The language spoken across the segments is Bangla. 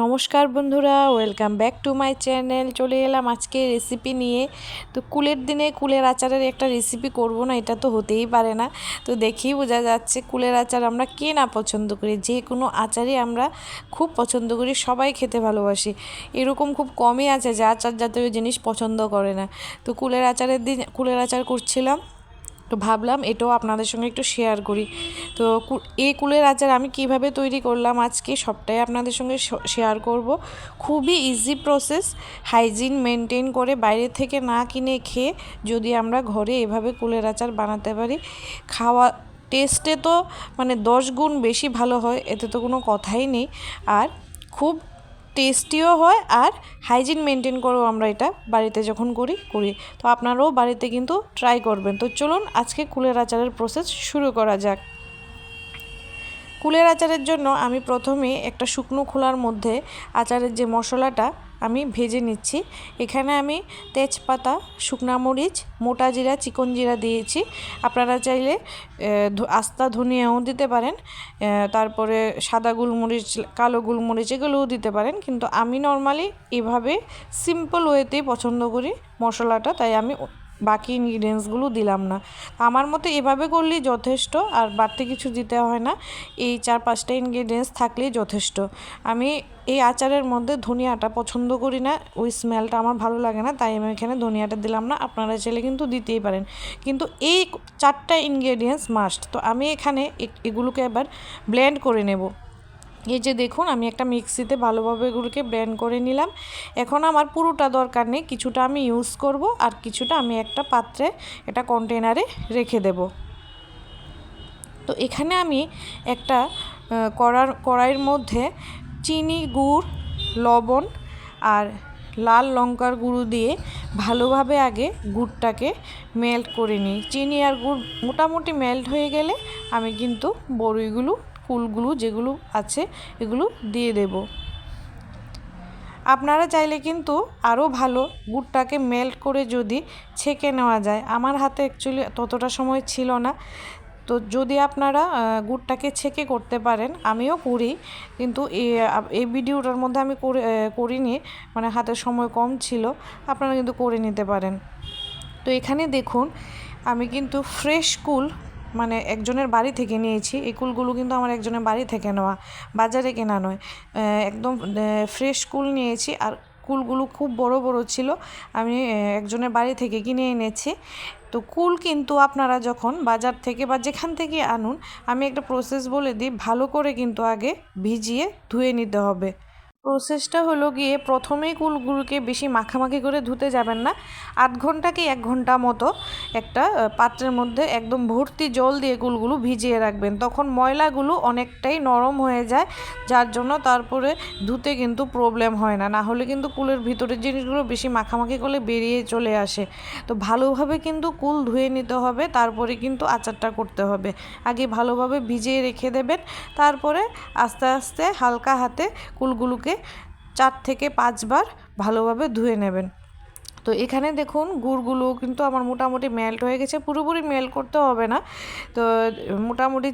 নমস্কার বন্ধুরা, welcome back to my channel. চলে এলাম আজকে রেসিপি নিয়ে। তো কুলের দিনে কুলের আচারের একটা রেসিপি করব না, এটা তো হতেই পারে না। তো দেখেই বোঝা যাচ্ছে কুলের আচার আমরা কে না পছন্দ করি। যে কোনো আচারই আমরা খুব পছন্দ করি, সবাই খেতে ভালোবাসি। এরকম খুব কমই আছে যে আচার জাতীয় জিনিস পছন্দ করে না। তো কুলের আচারের দিন কুলের আচার করছিলাম, তো ভাবলাম এটাও আপনাদের সঙ্গে একটু শেয়ার করি। তো এই কুলের আচার আমি কিভাবে তৈরি করলাম আজকে সবটাই আপনাদের সঙ্গে শেয়ার করব। খুবই ইজি প্রসেস, হাইজিন মেনটেন করে বাইরে থেকে না কিনে খেয়ে যদি আমরা ঘরে এভাবে কুলের আচার বানাতে পারি, খাওয়া টেস্টে তো মানে 10 গুণ বেশি ভালো হয়, এতে তো কোনো কথাই নেই। আর খুব টেস্টিও হয়, আর হাইজিন মেনটেন করেও আমরা এটা বাড়িতে যখন করি। তো আপনারাও বাড়িতে কিন্তু ট্রাই করবেন। তো চলুন আজকে কুলের আচারের প্রসেস শুরু করা যাক। কুলের আচারের জন্য আমি প্রথমে একটা শুকনো খোলার মধ্যে আচারের যে মশলাটা আমি ভেজে নিচ্ছি। এখানে আমি তেজপাতা, শুকনা মরিচ, মোটা জিরা, চিকন জিরা দিয়েছি। আপনারা চাইলে আস্তা ধনিয়াও দিতে পারেন, তারপরে সাদা গোলমরিচ, কালো গোলমরিচ এগুলোও দিতে পারেন। কিন্তু আমি নর্মালি এভাবে সিম্পল ওয়েতেই পছন্দ করি মশলাটা, তাই আমি বাকি ইনগ্রিডিয়েন্টসগুলো দিলাম না। আমার মতে এভাবে করলেই যথেষ্ট, আর বাড়তি কিছু দিতে হয় না। এই 4-5টা ইনগ্রিডিয়েন্টস থাকলেই যথেষ্ট। আমি এই আচারের মধ্যে ধনিয়াটা পছন্দ করি না, ওই স্মেলটা আমার ভালো লাগে না, তাই আমি এখানে ধনিয়াটা দিলাম না। আপনারা চাইলে কিন্তু দিতেই পারেন, কিন্তু এই 4টা ইনগ্রিডিয়েন্টস মাস্ট। তো আমি এখানে এগুলোকে এবার ব্লেন্ড করে নেব। এই যে দেখুন, আমি একটা মিক্সিতে ভালোভাবে এগুলোকে ব্লেন্ড করে নিলাম। এখন আমার পুরোটা দরকার নেই, কিছুটা আমি ইউজ করব আর কিছুটা আমি একটা পাত্রে, একটা কন্টেনারে রেখে দেব। তো এখানে আমি একটা কড়াইয়ের মধ্যে চিনি, গুড়, লবণ আর লাল লঙ্কার গুঁড়ো দিয়ে ভালোভাবে আগে গুড়টাকে মেল্ট করে নিই। চিনি আর গুড় মোটামুটি মেল্ট হয়ে গেলে আমি কিন্তু বড়িগুলো, কুলগুলো যেগুলো আছে এগুলো দিয়ে দেব। আপনারা চাইলে কিন্তু আরও ভালো গুড়টাকে মেল্ট করে যদি ছেঁকে নেওয়া যায়, আমার হাতে অ্যাকচুয়ালি ততটা সময় ছিল না। তো যদি আপনারা গুড়টাকে ছেঁকে করতে পারেন, আমিও করি, কিন্তু এই ভিডিওটার মধ্যে আমি করিনি, মানে হাতের সময় কম ছিল। আপনারা কিন্তু করে নিতে পারেন। তো এখানে দেখুন, আমি কিন্তু ফ্রেশ কুল মানে একজনের বাড়ি থেকে নিয়েছি। এই কুলগুলো কিন্তু আমার একজনের বাড়ি থেকে নেওয়া, বাজারে কেনা নয়। একদম ফ্রেশ কুল নিয়েছি, আর কুলগুলো খুব বড় বড় ছিল। আমি একজনের বাড়ি থেকে কিনে এনেছি। তো কুল কিন্তু আপনারা যখন বাজার থেকে বা যেখান থেকে আনুন, আমি একটা প্রসেস বলে দিই, ভালো করে কিন্তু আগে ভিজিয়ে ধুয়ে নিতে হবে। প্রসেসটা হলো গিয়ে, প্রথমেই কুলগুলোকে বেশি মাখামাখি করে ধুতে যাবেন না। 8 ঘন্টা কি 1 ঘন্টা মতো একটা পাত্রের মধ্যে একদম ভর্তি জল দিয়ে কুলগুলো ভিজিয়ে রাখবেন। তখন ময়লাগুলো অনেকটাই নরম হয়ে যায়, যার জন্য তারপরে ধুতে কিন্তু প্রবলেম হয় না। না হলে কিন্তু কুলের ভিতরের জিনিসগুলো বেশি মাখামাখি করলে বেরিয়ে চলে আসে। তো ভালোভাবে কিন্তু কুল ধুয়ে নিতে হবে, তারপরে কিন্তু আচারটা করতে হবে। আগে ভালোভাবে ভিজিয়ে রেখে দেবেন, তারপরে আস্তে আস্তে হালকা হাতে কুলগুলোকে 4 থেকে 5 বার ভালোভাবে ধুয়ে নেবেন। তো এখানে দেখুন, গুড়গুলো কিন্তু আমার মোটামুটি মেল্ট হয়ে গেছে, পুরোপুরি মেল্ট করতে হবে না। তো মোটামুটি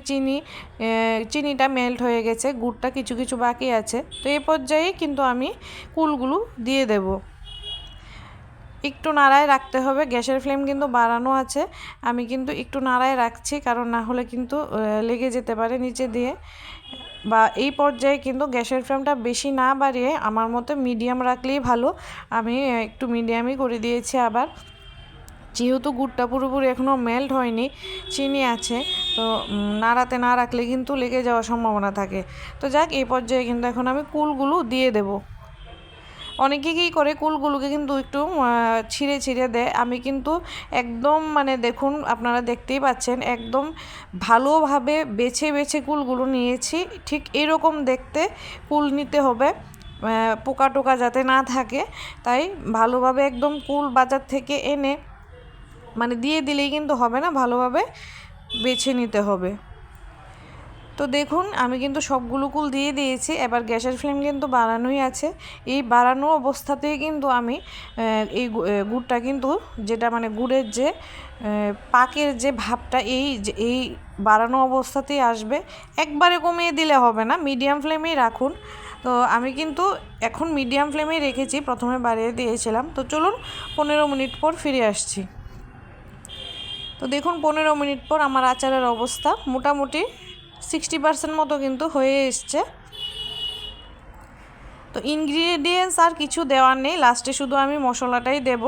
চিনিটা মেল্ট হয়ে গেছে, গুড়টা কিছু কিছু বাকি আছে। তো এই পর্যায়ে কিন্তু আমি কুলগুলো দিয়ে দেব। একটু নাড়ায় রাখতে হবে, গ্যাসের ফ্লেম কিন্তু বাড়ানো আছে। আমি কিন্তু একটু নাড়ায় রাখছি, কারণ না হলে কিন্তু লেগে যেতে পারে নিচে দিয়ে। বা এই পর্যায়ে কিন্তু গ্যাসের ফ্লেমটা বেশি না বাড়িয়ে আমার মতে মিডিয়াম রাখলেই ভালো। আমি একটু মিডিয়ামই করে দিয়েছি। আবার যেহেতু গুড়টা পুরোপুরি এখনও মেল্ট হয়নি, চিনি আছে, তো নাড়াতে না রাখলে কিন্তু লেগে যাওয়ার সম্ভাবনা থাকে। তো যাক, এই পর্যায়ে কিন্তু এখন আমি কুলগুলো দিয়ে দেব। অনেকে কী করে, কুলগুলোকে কিন্তু একটু ছিঁড়ে ছিঁড়ে দেয়। আমি কিন্তু একদম মানে দেখুন, আপনারা দেখতেই পাচ্ছেন, একদম ভালোভাবে বেছে বেছে কুলগুলো নিয়েছি। ঠিক এরকম দেখতে কুল নিতে হবে, পোকা টোকা যাতে না থাকে। তাই ভালোভাবে একদম কুল বাজার থেকে এনে মানে দিয়ে দিলেই কিন্তু হবে না, ভালোভাবে বেছে নিতে হবে। তো দেখুন আমি কিন্তু সবগুলো কুল দিয়ে দিয়েছি। এবার গ্যাসের ফ্লেম কিন্তু বাড়ানোই আছে। এই বাড়ানো অবস্থাতেই কিন্তু আমি এই গুড়টা কিন্তু যেটা মানে গুড়ের যে পাকের যে ভাবটা এই বাড়ানো অবস্থাতেই আসবে। একবারে কমিয়ে দিলে হবে না, মিডিয়াম ফ্লেমেই রাখুন। তো আমি কিন্তু এখন মিডিয়াম ফ্লেমেই রেখেছি, প্রথমে বাড়িয়ে দিয়েছিলাম। তো চলুন 15 মিনিট পর ফিরে আসছি। তো দেখুন 15 মিনিট পর আমার আচারের অবস্থা মোটামুটি 60% মতো কিন্তু হয়ে এসছে। তো ইনগ্রিডিয়েন্টস আর কিছু দেওয়ার নেই, লাস্টে শুধু আমি মশলাটাই দেব।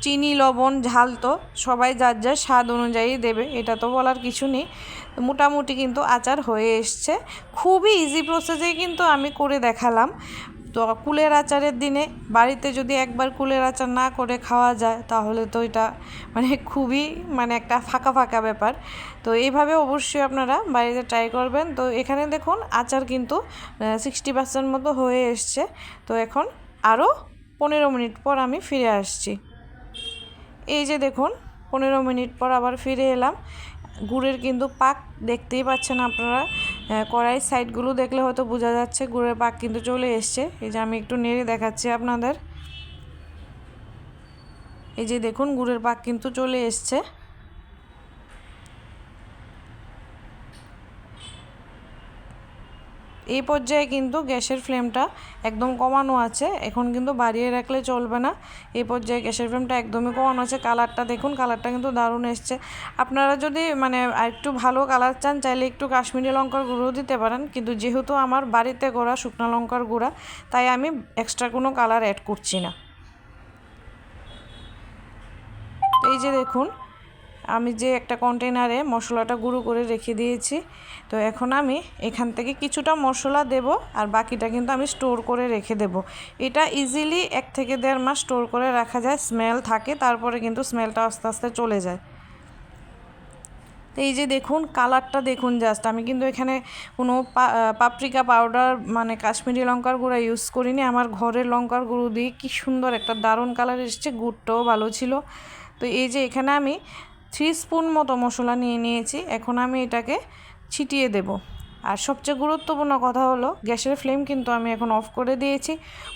চিনি লবণ ঝাল তো সবাই যার যার স্বাদ অনুযায়ী দেবে, এটা তো বলার কিছু নেই। তো মোটামুটি কিন্তু আচার হয়ে এসছে। খুবই ইজি প্রসেসেই কিন্তু আমি করে দেখালাম। তো কুলের আচারের দিনে বাড়িতে যদি একবার কুলের আচার না করে খাওয়া যায় তাহলে তো এটা মানে খুবই মানে একটা ফাঁকা ফাঁকা ব্যাপার। তো এইভাবে অবশ্যই আপনারা বাড়িতে ট্রাই করবেন। তো এখানে দেখুন আচার কিন্তু 60% মতো হয়ে এসছে। তো এখন আরও 15 মিনিট পর আমি ফিরে আসছি। এই যে দেখুন 15 মিনিট পর আবার ফিরে এলাম। গুড়ের কিন্তু পাক দেখতেই পাচ্ছেন আপনারা, কড়াইয়ের সাইডগুলো দেখলে হয়তো বোঝা যাচ্ছে গুড়ের পাক কিন্তু চলে এসছে। এই যে আমি একটু নেড়ে দেখাচ্ছি আপনাদের। এই যে দেখুন গুড়ের পাক কিন্তু চলে এসছে। এই পর্যায়ে কিন্তু গ্যাসের ফ্লেমটা একদম কমানো আছে, এখন কিন্তু বাড়িয়ে রাখলে চলবে না। এই পর্যায়ে গ্যাসের ফ্লেমটা একদমই কমানো আছে। কালারটা দেখুন, কালারটা কিন্তু দারুণ এসছে। আপনারা যদি মানে একটু ভালো কালার চান চাইলে একটু কাশ্মীরি লঙ্কার গুঁড়ো দিতে পারেন, কিন্তু যেহেতু আমার বাড়িতে করা শুকনো লঙ্কার গুঁড়া তাই আমি এক্সট্রা কোনো কালার অ্যাড করছি না। এই যে দেখুন আমি যে একটা কন্টেনারে মশলাটা গুঁড়ো করে রেখে দিয়েছি। তো এখন আমি এখান থেকে কিছুটা মশলা দেব আর বাকিটা কিন্তু আমি স্টোর করে রেখে দেব। এটা ইজিলি 1 থেকে 1.5 মাস স্টোর করে রাখা যায়, স্মেল থাকে, তারপরে কিন্তু স্মেলটা আস্তে আস্তে চলে যায়। তো এই যে দেখুন কালারটা দেখুন জাস্ট, আমি কিন্তু এখানে কোনো পাপরিকা পাউডার মানে কাশ্মীরি লঙ্কার গুঁড়া ইউজ করিনি, আমার ঘরের লঙ্কার গুঁড়ো দিয়ে কি সুন্দর একটা দারুণ কালার এসেছে। গুড়টাও ভালো ছিল। তো এই যে এখানে আমি 3 স্পুন মতো মশলা নিয়ে নিয়েছি, এখন আমি এটাকে ছিটিয়ে দেব। আর সবচেয়ে গুরুত্বপূর্ণ কথা হলো গ্যাসের ফ্লেম কিন্তু আমি এখন অফ করে দিয়েছি।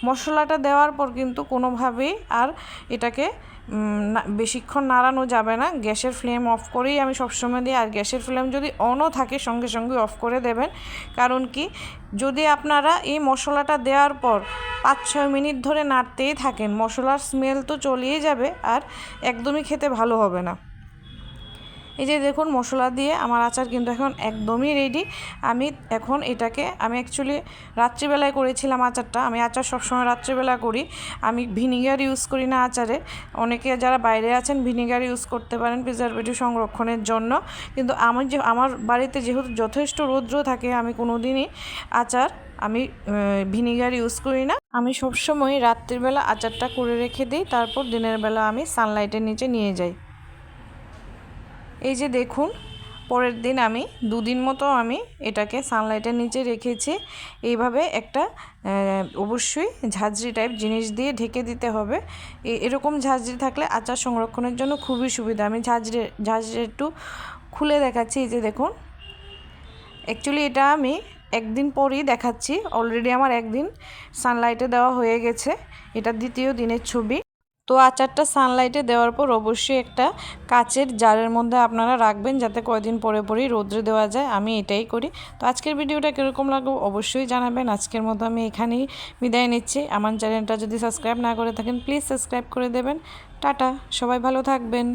মশলাটা দেওয়ার পর কিন্তু কোনোভাবেই আর এটাকে বেশিক্ষণ নাড়ানো যাবে না। গ্যাসের ফ্লেম অফ করেই আমি সবসময় দিই। আর গ্যাসের ফ্লেম যদি অনও থাকে সঙ্গে সঙ্গে অফ করে দেবেন। কারণ কি, যদি আপনারা এই মশলাটা দেওয়ার পর 5-6 মিনিট ধরে নাড়তেই থাকেন মশলার স্মেল তো চলেই যাবে আর একদমই খেতে ভালো হবে না। এই যে দেখুন মশলা দিয়ে আমার আচার কিন্তু এখন একদমই রেডি। আমি এখন এটাকে আমি অ্যাকচুয়ালি রাত্রিবেলায় করেছিলাম আচারটা। আমি আচার সবসময় রাত্রিবেলা করি, আমি ভিনিগার ইউজ করি না আচারে। অনেকে যারা বাইরে আছেন ভিনিগার ইউজ করতে পারেন প্রিজারভেটিভ সংরক্ষণের জন্য, কিন্তু আমার বাড়িতে যেহেতু যথেষ্ট রৌদ্র থাকে আমি কোনো দিনই আচার আমি ভিনিগার ইউজ করি না। আমি সবসময় রাত্রিবেলা আচারটা করে রেখে দিই, তারপর দিনের বেলা আমি সানলাইটের নিচে নিয়ে যাই। এই যে দেখুন পরের দিন আমি 2 দিন মতো আমি এটাকে সানলাইটের নিচে রেখেছি। এইভাবে একটা অবশ্যই ঝাঁঝরি টাইপ জিনিস দিয়ে ঢেকে দিতে হবে। এরকম ঝাঁঝরি থাকলে আচার সংরক্ষণের জন্য খুবই সুবিধা। আমি ঝাঁঝরি একটু খুলে দেখাচ্ছি। এই যে দেখুন অ্যাকচুয়ালি এটা আমি একদিন পরেই দেখাচ্ছি, অলরেডি আমার একদিন সানলাইটে দেওয়া হয়ে গেছে, এটা দ্বিতীয় দিনের ছবি। তো আচারটা সানলাইটে দেওয়ার পর অবশ্যই একটা কাচের জারের মধ্যে আপনারা রাখবেন যাতে কয়দিন পরে পরেই রোদ্রে দেওয়া যায়। আমি এটাই করি। তো আজকের ভিডিওটা কীরকম লাগলো অবশ্যই জানাবেন। আজকের মতো আমি এখানেই বিদায় নিচ্ছি। আমার চ্যানেলটা যদি সাবস্ক্রাইব না করে থাকেন প্লিজ সাবস্ক্রাইব করে দেবেন। টাটা, সবাই ভালো থাকবেন।